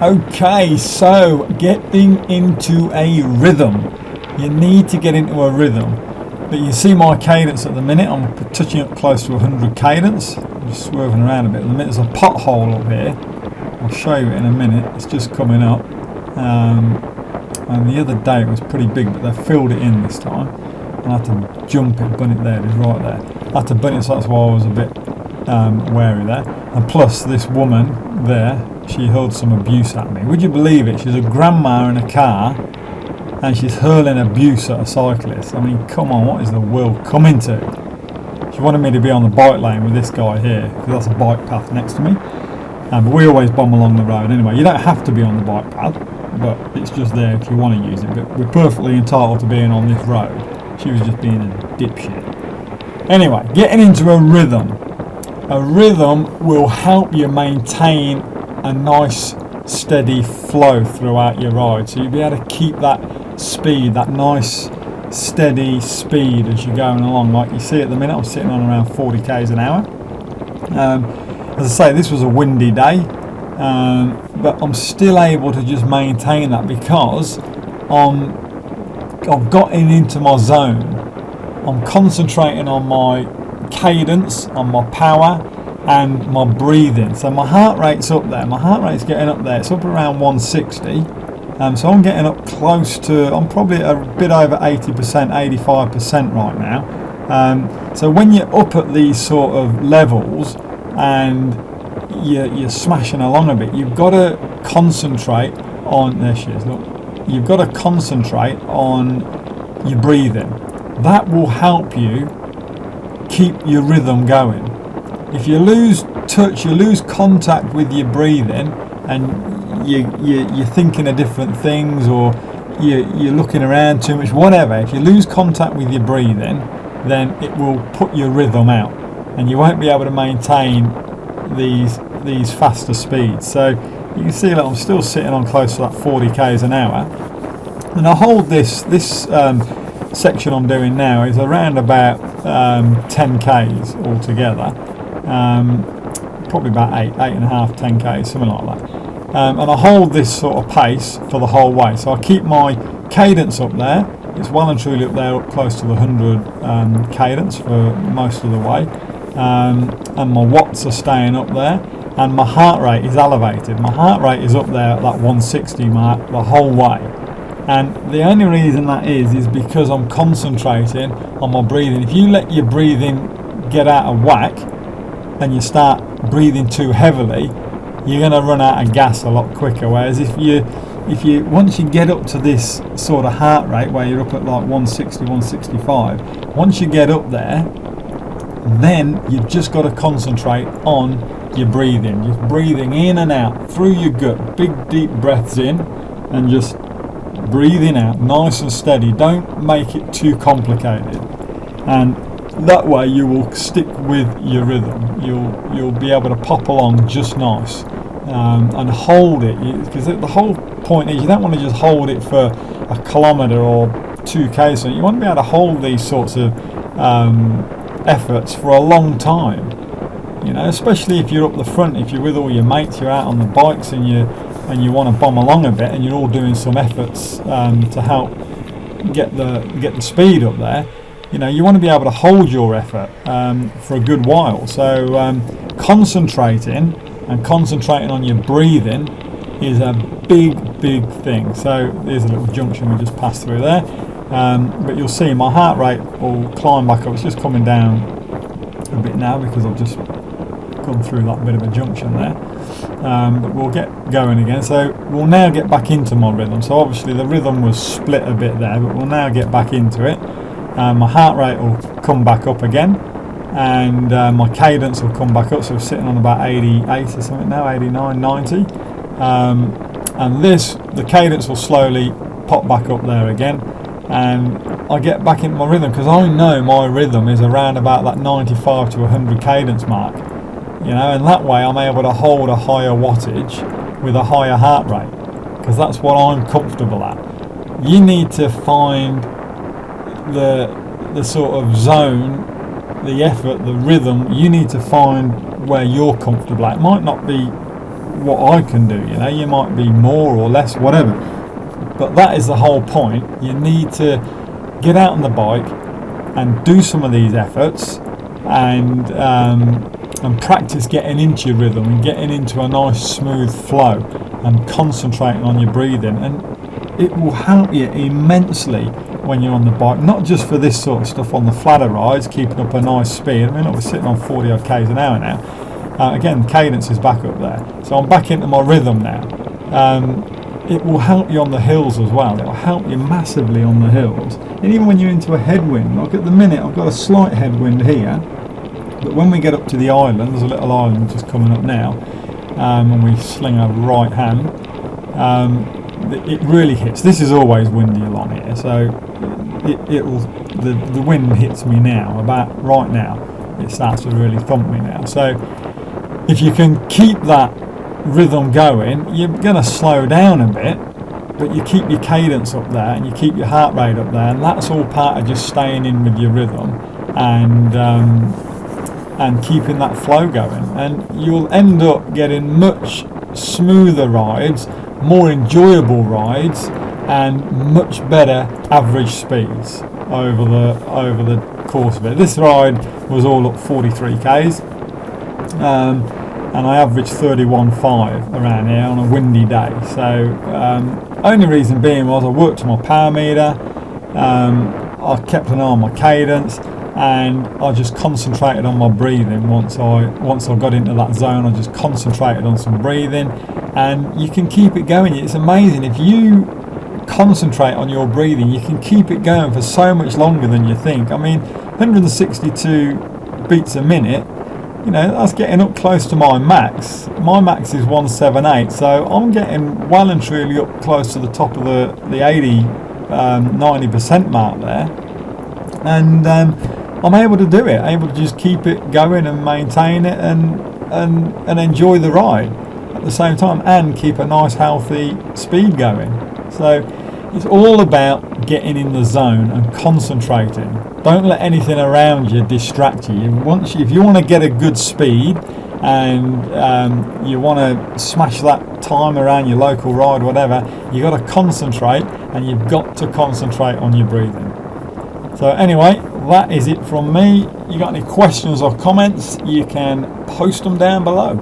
Okay, so getting into a rhythm. You need to get into a rhythm. But you see my cadence at the minute, I'm touching up close to 100 cadence. I'm just swerving around a bit. At the minute there's a pothole up here. I'll show you in a minute, it's just coming up. And the other day it was pretty big, but they filled it in this time. I had to jump it, bun it there, it is right there. I had to bun it, so that's why I was a bit wary there. And plus this woman there, she hurled some abuse at me. Would you believe it? She's a grandma in a car and she's hurling abuse at a cyclist. I mean, come on, what is the world coming to? She wanted me to be on the bike lane with this guy here, because that's a bike path next to me. But we always bomb along the road anyway. You don't have to be on the bike path, but it's just there if you want to use it. But we're perfectly entitled to being on this road. She was just being a dipshit. Anyway, getting into a rhythm. A rhythm will help you maintain a nice steady flow throughout your ride, so you'll be able to keep that speed, that nice steady speed as you're going along. Like you see at the minute, I'm sitting on around 40 k's an hour. As I say, this was a windy day, but I'm still able to just maintain that because I've gotten into my zone. I'm concentrating on my cadence, on my power and my breathing. So my heart rate's up there, my heart rate's getting up there, it's up around 160. So I'm getting up close to, I'm probably a bit over 80%, 85% right now. So when you're up at these sort of levels and you're smashing along a bit, you've got to concentrate on, there she is, look, you've got to concentrate on your breathing. That will help you keep your rhythm going. If you lose touch, you lose contact with your breathing, and you're thinking of different things, or you're looking around too much, whatever. If you lose contact with your breathing, then it will put your rhythm out, and you won't be able to maintain these faster speeds. So you can see that I'm still sitting on close to that 40 k's an hour, and I hold this section I'm doing now is around about 10 k's altogether, probably about 8.5, 10 k's, something like that. And I hold this sort of pace for the whole way, so I keep my cadence up there. It's well and truly up there, up close to the 100 cadence for most of the way, and my watts are staying up there, and my heart rate is elevated. My heart rate is up there at that 160 mark the whole way. And the only reason that is because I'm concentrating on my breathing. If you let your breathing get out of whack and you start breathing too heavily, you're going to run out of gas a lot quicker. Whereas if you once you get up to this sort of heart rate where you're up at like 160, 165, once you get up there, then you've just got to concentrate on your breathing. Just breathing in and out through your gut, big deep breaths in, and just breathing out nice and steady. Don't make it too complicated, and that way you will stick with your rhythm. You'll be able to pop along just nice, and hold it, because the whole point is you don't want to just hold it for a kilometre or 2k. So you want to be able to hold these sorts of efforts for a long time, you know, especially if you're up the front, if you're with all your mates, you're out on the bikes and you want to bomb along a bit, and you're all doing some efforts to help get the speed up there. You know, you want to be able to hold your effort for a good while. So concentrating on your breathing is a big thing. So there's a little junction we just passed through there, but you'll see my heart rate will climb back up. It's just coming down a bit now because I've just gone through that bit of a junction there. But we'll get going again. So we'll now get back into my rhythm. So obviously the rhythm was split a bit there, but we'll now get back into it. My heart rate will come back up again, and my cadence will come back up. So we're sitting on about 88 or something now, 89, 90, and the cadence will slowly pop back up there again, and I get back into my rhythm, because I know my rhythm is around about that 95 to 100 cadence mark, you know, and that way I'm able to hold a higher wattage with a higher heart rate, because that's what I'm comfortable at. You need to find the sort of zone, the effort, the rhythm. You need to find where you're comfortable at. It might not be what I can do. You know, you might be more or less, whatever. But that is the whole point. You need to get out on the bike and do some of these efforts, and practice getting into your rhythm and getting into a nice smooth flow and concentrating on your breathing, and it will help you immensely when you're on the bike, not just for this sort of stuff on the flatter rides, keeping up a nice speed. I mean, we're sitting on 40 odd k's an hour now. Again, cadence is back up there, so I'm back into my rhythm now. It will help you on the hills as well. It will help you massively on the hills, and even when you're into a headwind. Like at the minute I've got a slight headwind here, but when we get up to the island, there's a little island just coming up now, and we sling a right hand, it really hits. This is always windy along here, so the wind hits me now, about right now. It starts to really thump me now. So if you can keep that rhythm going, you're going to slow down a bit, but you keep your cadence up there and you keep your heart rate up there, and that's all part of just staying in with your rhythm and keeping that flow going, and you'll end up getting much smoother rides, more enjoyable rides, and much better average speeds over the course of it. This ride was all up 43 k's, and I averaged 31.5 around here on a windy day. So only reason being was I worked on my power meter, I kept an eye on my cadence, and I just concentrated on my breathing. Once I got into that zone, I just concentrated on some breathing, and you can keep it going. It's amazing, if you concentrate on your breathing, you can keep it going for so much longer than you think. I mean, 162 beats a minute, you know, that's getting up close to my max. My max is 178, so I'm getting well and truly up close to the top of the 80, 90% mark there, and I'm able to do it, able to just keep it going and maintain it and enjoy the ride at the same time, and keep a nice healthy speed going. So it's all about getting in the zone and concentrating. Don't let anything around you distract you. If you want to get a good speed and you want to smash that time around your local ride, whatever, you've got to concentrate, and you've got to concentrate on your breathing. So anyway, that is it from me. You got any questions or comments, you can post them down below.